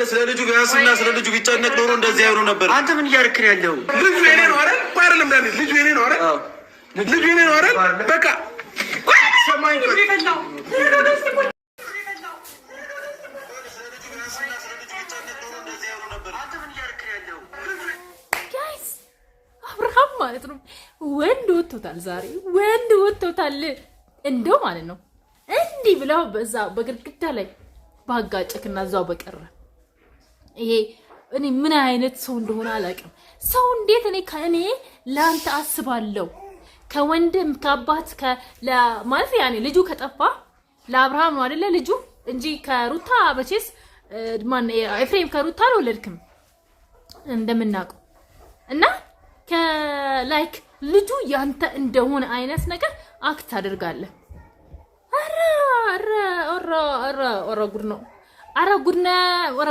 ስለ ልጁ ቢያስና ስለ ልጁ ቢጨነቅ ኖሮ እንደዚህ አይሆኑ ነበር። አንተ ምን እያደረክ ነው ያለው? ልጁ የኔ ነው አይደል? አይደለም ዳኒ፣ ልጁ የኔ ነው አይደል? ልጁ የኔ ነው አይደል? በቃ ሰማኝ። ጋይስ አብርሃም ማለት ነው ወንድ ወጥቶታል ዛሬ፣ ወንድ ወጥቶታል እንደው ማለት ነው። እንዲህ ብለው በዛ በግድግዳ ላይ ባጋጨክና እዛው በቀረ ይሄ እኔ ምን አይነት ሰው እንደሆነ አላውቅም። ሰው እንዴት እኔ ከእኔ ላንተ አስባለሁ ከወንድም ከአባት ማለት ያኔ ልጁ ከጠፋ ለአብርሃም ነው አይደለ ልጁ እንጂ ከሩታ በቼስ ማን ኤፍሬም ከሩታ አልወለድክም እንደምናውቀው እና ከላይክ ልጁ ያንተ እንደሆነ አይነት ነገር አክት አድርጋለህ። አረ ጉድ ነው። አረ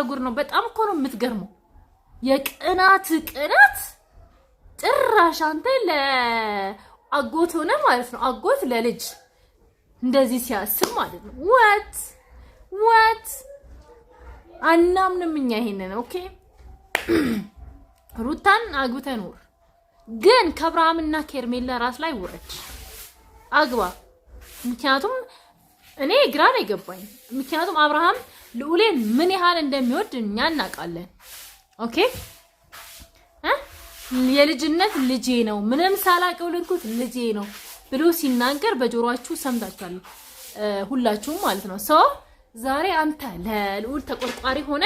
ጉድ ነው። በጣም እኮ ነው የምትገርመው። የቅናት ጭራሽ አንተ ለአጎት ሆነ ማለት ነው። አጎት ለልጅ እንደዚህ ሲያስብ ማለት ነው። what አናምንም እኛ ይሄንን ኦኬ። ሩታን አግብተህ ኑር፣ ግን ከአብርሃምና ከኤርሜላ ራስ ላይ ውረድ፣ አግባ። ምክንያቱም እኔ ግራ ነው የገባኝ። ምክንያቱም አብርሃም ልዑሌን ምን ያህል እንደሚወድ እኛ እናውቃለን። ኦኬ የልጅነት ልጄ ነው ምንም ሳላውቀው ልንኩት ልጄ ነው ብሎ ሲናገር በጆሮአችሁ ሰምታችኋል ሁላችሁም ማለት ነው። ሰው ዛሬ አንተ ለልዑል ተቆርቋሪ ሆነ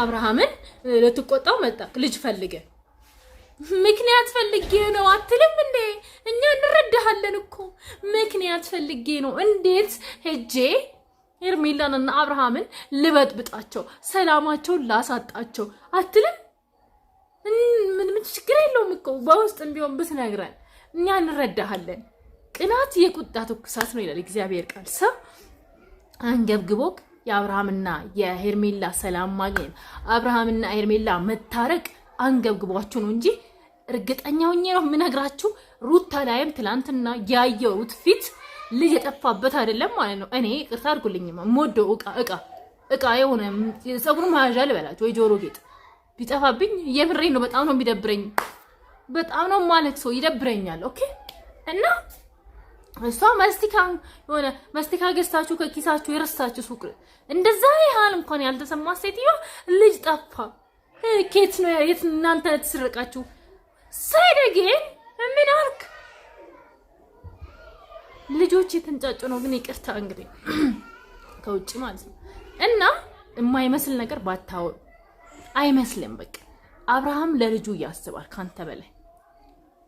አብርሃምን ልትቆጣው መጣ። ልጅ ፈልገ ምክንያት ፈልጌ ነው አትልም እንዴ? እኛ እንረዳሃለን እኮ ምክንያት ፈልጌ ነው። እንዴት ሄጄ ኤርሜላንና አብርሃምን ልበጥብጣቸው ሰላማቸውን ላሳጣቸው አትልም? ምን ችግር የለውም እኮ በውስጥም ቢሆን ብትነግረን እኛ እንረዳሃለን። ቅናት የቁጣ ትኩሳት ነው ይላል እግዚአብሔር ቃል። ሰው አንገብግቦክ የአብርሃምና የሄርሜላ ሰላም ማግኘት አብርሃምና ሄርሜላ መታረቅ አንገብግቧችሁ ነው እንጂ እርግጠኛ ሆኜ ነው የምነግራችሁ። ሩታ ላይም ትላንትና ያየሁት ፊት ልጅ የጠፋበት አይደለም ማለት ነው። እኔ ቅርታ አድርጉልኝማ ሞዶ እቃ የሆነ ፀጉር መያዣ ልበላችሁ ወይ ጆሮ ጌጥ ቢጠፋብኝ የምሬን ነው። በጣም ነው የሚደብረኝ። በጣም ነው ማለት ሰው ይደብረኛል። ኦኬ እና እሷ መስቲካ ገዝታችሁ ከኪሳችሁ የረሳችሁ ሱቅ እንደዛ ያህል እንኳን ያልተሰማ ሴትዮ ልጅ ጠፋ ኬት ነው የት እናንተ ተስረቃችሁ ሳይደጌ ምን አርክ ልጆች የተንጫጩ ነው። ግን ይቅርታ እንግዲህ ከውጭ ማለት ነው እና የማይመስል ነገር ባታው አይመስልም። በቃ አብርሃም ለልጁ ያስባል ካንተ በላይ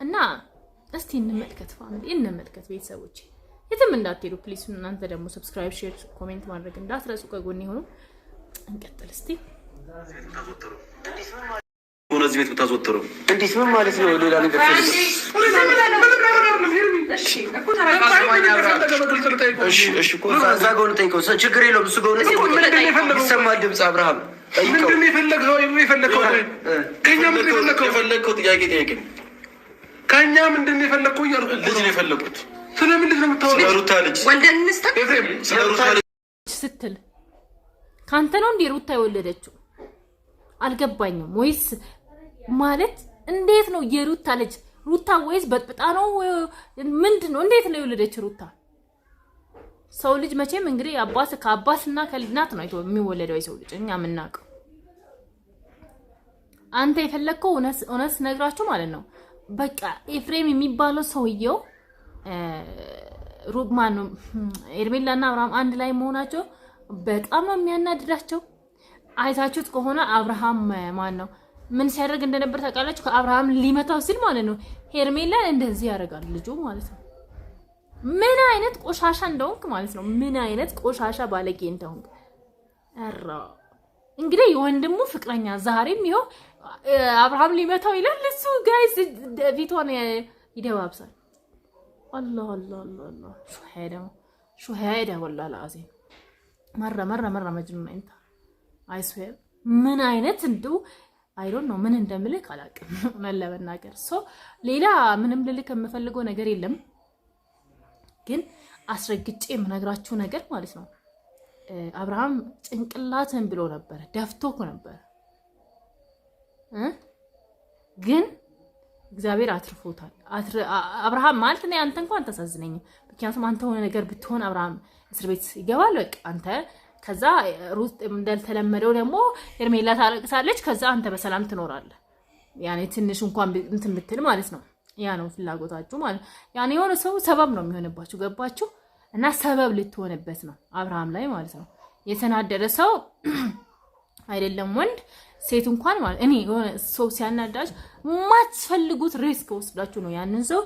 እና እስቲ እንመልከት ፋሚሊ እንመልከት ቤተሰቦች የትም እንዳትሄዱ ፕሊስ። እናንተ ደግሞ ሰብስክራይብ ሼር ኮሜንት ማድረግ እንዳትረሱ ከጎን ይሁኑ። እንቀጥል እስቲ እዚህ ቤት ብታስወጥሩ እንዴት ምን ማለት ነው? ሌላ ነገር እሺ እኮ እዛ ጋር ነው ጠይቀው ችግር የለውም። እሱ ጋር ነው ይሰማል ድምፅ አብርሃም ምንድን ነው የፈለግኸው? ከእኛ ምንድን ነው የፈለግኸው? ጥያቄ ጠይቀኝ። ከእኛ ምንድን ነው የፈለግኸው እያልኩ ልጅ ነው የፈለግኩት። ስለምን ልጅ ነው የምታወራው? ስለ ሩታ ልጅ ስለ ሩታ ልጅ ስትል ካንተ ነው እንዴ ሩታ የወለደችው? አልገባኝም። ወይስ ማለት እንዴት ነው የሩታ ልጅ ሩታ ወይስ በጥብጣ ነው ምንድን ነው? እንዴት ነው የወለደችው ሩታ? ሰው ልጅ መቼም እንግዲህ ከአባትና ከልጅናት ነው የሚወለደው የሰው ልጅ እኛ የምናውቀው። አንተ የፈለግከው እውነት ነግራችሁ ማለት ነው። በቃ ኤፍሬም የሚባለው ሰውየው ሩብማን ነው ኤርሜላና አብርሃም አንድ ላይ መሆናቸው በጣም ነው የሚያናድዳቸው። አይታችሁት ከሆነ አብርሃም ማን ነው ምን ሲያደርግ እንደነበር ታውቃላችሁ? ከአብርሃም ሊመታው ሲል ማለት ነው ሄርሜላን እንደዚህ ያደርጋል ልጁ ማለት ነው። ምን አይነት ቆሻሻ እንደሆንክ ማለት ነው። ምን አይነት ቆሻሻ ባለጌ እንደሆንክ አራ እንግዲህ የወንድሙ ፍቅረኛ ዛሬም ይኸው አብርሃም ሊመታው ይላል። እሱ ጋይስ ቪዲዮን ይደባብሳል። አላህ ሹ ሄዳ ወላሂ አዚም መራ መጅኑን እንታ አይስዌር ምን አይነት እንደው አይ ዶንት ኖ ምን እንደምልክ አላውቅም ለበናገር ሌላ ምንም ልልክ የምፈልገው ነገር የለም። ግን አስረግጬ የምነግራችሁ ነገር ማለት ነው አብርሃም ጭንቅላትን ብሎ ነበር ደፍቶክ ነበር ግን እግዚአብሔር አትርፎታል። አብርሃም ማለት ነው አንተ እንኳን ተሳዝነኝም ምክንያቱም አንተ ሆነ ነገር ብትሆን አብርሃም እስር ቤት ይገባል በቃ አንተ ከዛ ሩት እንደተለመደው ደግሞ ሄርሜላ ታለቅሳለች ከዛ አንተ በሰላም ትኖራለህ ያኔ ትንሽ እንኳን እንትን ምትል ማለት ነው ያ ነው ፍላጎታችሁ ማለት ያኔ የሆነ ሰው ሰበብ ነው የሚሆንባችሁ ገባችሁ እና ሰበብ ልትሆንበት ነው አብርሃም ላይ ማለት ነው የተናደደ ሰው አይደለም ወንድ ሴት እንኳን ማለት እኔ የሆነ ሰው ሲያናዳጅ ማትፈልጉት ሪስክ ወስዳችሁ ነው ያንን ሰው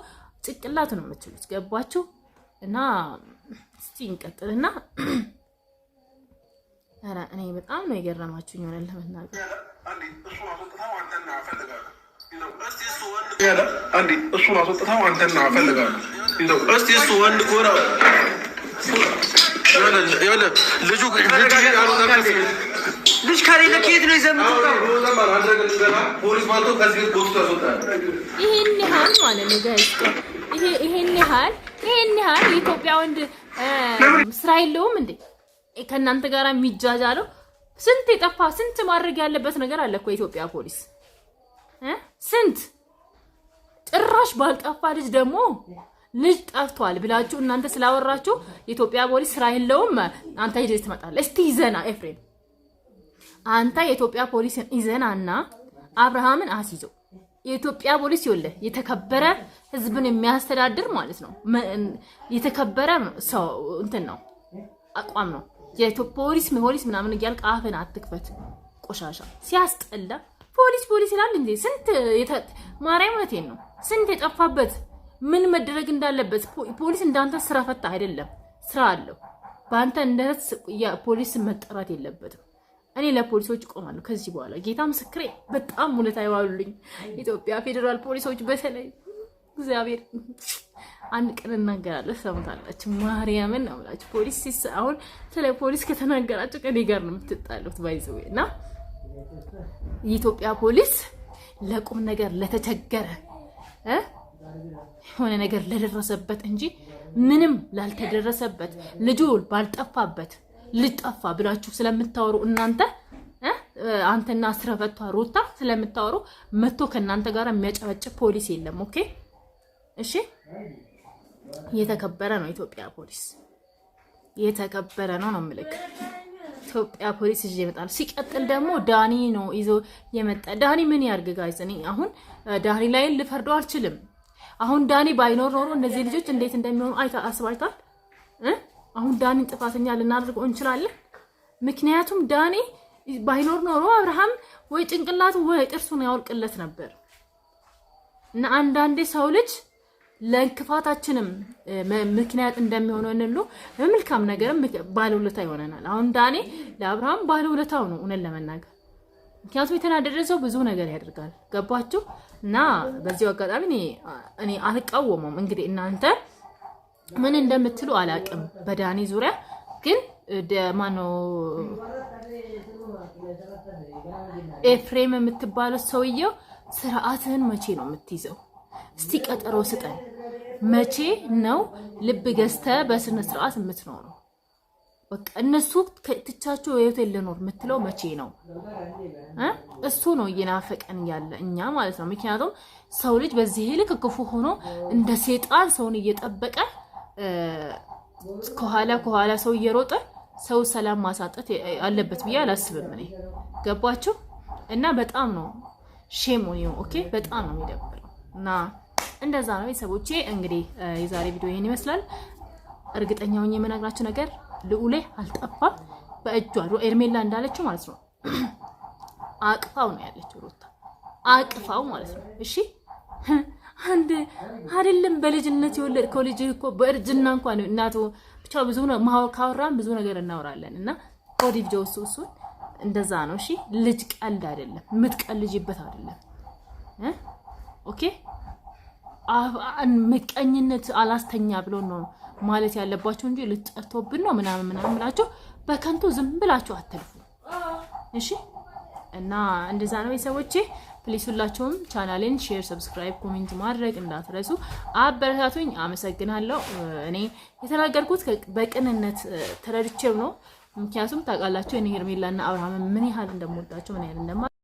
ጭቅላት ነው የምትሉት ገባችሁ እና እስቲ እንቀጥልና አራ እኔ በጣም ነው የገረማችሁኝ ይሆናል ለመናገር አንዴ እሱን አስወጥታው አንተና ፈልጋለሁ እስቲ እሱ ወንድ ኮራ ያለ ልጁ ልጅ ካሌለ ከየት ነው ይዘምተው ፖሊስ ማቶ ከዚህ ቤት ወጥቶ ያስወጣል ይሄን ያህል ማለት ነው ጋይስ ይሄን ያህል የኢትዮጵያ ወንድ ስራ የለውም እንዴ ከእናንተ ጋር የሚጃጃለው ስንት የጠፋ ስንት ማድረግ ያለበት ነገር አለ እኮ ኢትዮጵያ ፖሊስ ስንት ጭራሽ ባልጠፋ ልጅ ደግሞ ልጅ ጠፍቷል ብላችሁ እናንተ ስላወራችሁ የኢትዮጵያ ፖሊስ ስራ የለውም አንተ ሄደህ ትመጣለህ እስቲ ይዘና ኤፍሬም አንተ የኢትዮጵያ ፖሊስን ይዘናና አብርሃምን አስይዘው የኢትዮጵያ ፖሊስ ይወለ የተከበረ ህዝብን የሚያስተዳድር ማለት ነው የተከበረ ሰው እንትን ነው አቋም ነው የኢትዮጵያ ፖሊስ ምናምን እያልክ አፍን አትክፈት ቆሻሻ ሲያስጠላ ፖሊስ ይላል እንዴ ስንት ማርያም እውነቴን ነው ስንት የጠፋበት ምን መደረግ እንዳለበት ፖሊስ እንዳንተ ስራ ፈታ አይደለም ስራ አለው ባንተ እንደት ፖሊስ መጠራት የለበትም እኔ ለፖሊሶች ቆማለሁ ከዚህ በኋላ ጌታ ምስክሬ በጣም ሙለት አይዋሉልኝ ኢትዮጵያ ፌደራል ፖሊሶች በተለይ እግዚአብሔር አንድ ቀን እናገራለሁ ሰምታላችሁ ማርያምን ነው ማለት ፖሊስ አሁን ስለ ፖሊስ ከተናገራችሁ ከኔ ጋር ነው የምትጣሉት ባይዘውና የኢትዮጵያ ፖሊስ ለቁም ነገር ለተቸገረ ሆነ ነገር ለደረሰበት እንጂ ምንም ላልተደረሰበት ልጁ ባልጠፋበት ልጠፋ ብላችሁ ስለምታወሩ እናንተ አንተና አስረፈቷ ሩታ ስለምታወሩ መጥቶ ከናንተ ጋር የሚያጨበጭብ ፖሊስ የለም ኦኬ እሺ የተከበረ ነው ኢትዮጵያ ፖሊስ የተከበረ ነው ምልክ ኢትዮጵያ ፖሊስ ይዤ ይመጣል ሲቀጥል ደግሞ ዳኒ ነው ይዞ የመጣ ዳኒ ምን ያርግ ጋይስ እኔ አሁን ዳኒ ላይ ልፈርደው አልችልም አሁን ዳኒ ባይኖር ኖሮ እነዚህ ልጆች እንዴት እንደሚሆኑ አስባይታል አሁን ዳኒ ጥፋተኛ ልናደርገው እንችላለን ምክንያቱም ዳኒ ባይኖር ኖሮ አብርሃም ወይ ጭንቅላቱ ወይ ጥርሱን ያወልቅለት ነበር እና አንዳንዴ ሰው ልጅ ለክፋታችንም ምክንያት እንደሚሆነው እንሉ በመልካም ነገርም ባለውለታ ይሆነናል አሁን ዳኒ ለአብርሃም ባለውለታው ነው እነን ለመናገር ምክንያቱም የተናደደ ሰው ብዙ ነገር ያደርጋል ገባችሁ እና በዚህ አጋጣሚ እኔ አልቃወመም እንግዲህ እናንተ ምን እንደምትሉ አላቅም በዳኒ ዙሪያ ግን ማኖ ኤፍሬም የምትባለው ሰውየው ስርዓትህን መቼ ነው የምትይዘው እስቲ ቀጠሮ ስጠን መቼ ነው ልብ ገዝተ በስነ ስርዓት የምትኖረው በቃ እነሱ ትቻቸው የሆቴል ለኖር የምትለው መቼ ነው እሱ ነው እየናፈቀን ያለ እኛ ማለት ነው ምክንያቱም ሰው ልጅ በዚህ ልክ ክፉ ሆኖ እንደ ሰይጣን ሰውን እየጠበቀ ከኋላ ሰው እየሮጠ ሰው ሰላም ማሳጠት አለበት ብዬ አላስብም እኔ ገባችሁ እና በጣም ነው ሼም ነው ኦኬ በጣም ነው የሚደብረው እና እንደዛ ነው ቤተሰቦቼ እንግዲህ የዛሬ ቪዲዮ ይሄን ይመስላል እርግጠኛ ሆኜ የምነግራችሁ ነገር ልዑሌ አልጠፋም በእጇ ኤርሜላ እንዳለችው ማለት ነው አቅፋው ነው ያለችው ሩታ አቅፋው ማለት ነው እሺ አንድ አይደለም በልጅነት የወለድከው ልጅ እኮ በእርጅና እንኳን እናቱ ብቻ ብዙ ነው ካወራን ብዙ ነገር እናወራለን እና ኦዲቭ ጆሱስ እንደዛ ነው እሺ ልጅ ቀልድ አይደለም ምትቀልጂበት አይደለም ኦኬ ምቀኝነት አላስተኛ ብሎ ነው ማለት ያለባችሁ እንጂ ልጠርቶብን ነው ምናምን ብላችሁ በከንቱ ዝም ብላችሁ አትልፉ እሺ እና እንደዛ ነው ቤተሰቦቼ ፕሊስ ሁላችሁም ቻናሌን ሼር ሰብስክራይብ ኮሜንት ማድረግ እንዳትረሱ አበረታቱኝ አመሰግናለሁ እኔ የተናገርኩት በቅንነት ተረድቼው ነው ምክንያቱም ታውቃላችሁ እኔ ሄርሜላና አብርሃም ምን ያህል እንደምወዳቸው ምን ያህል እንደማ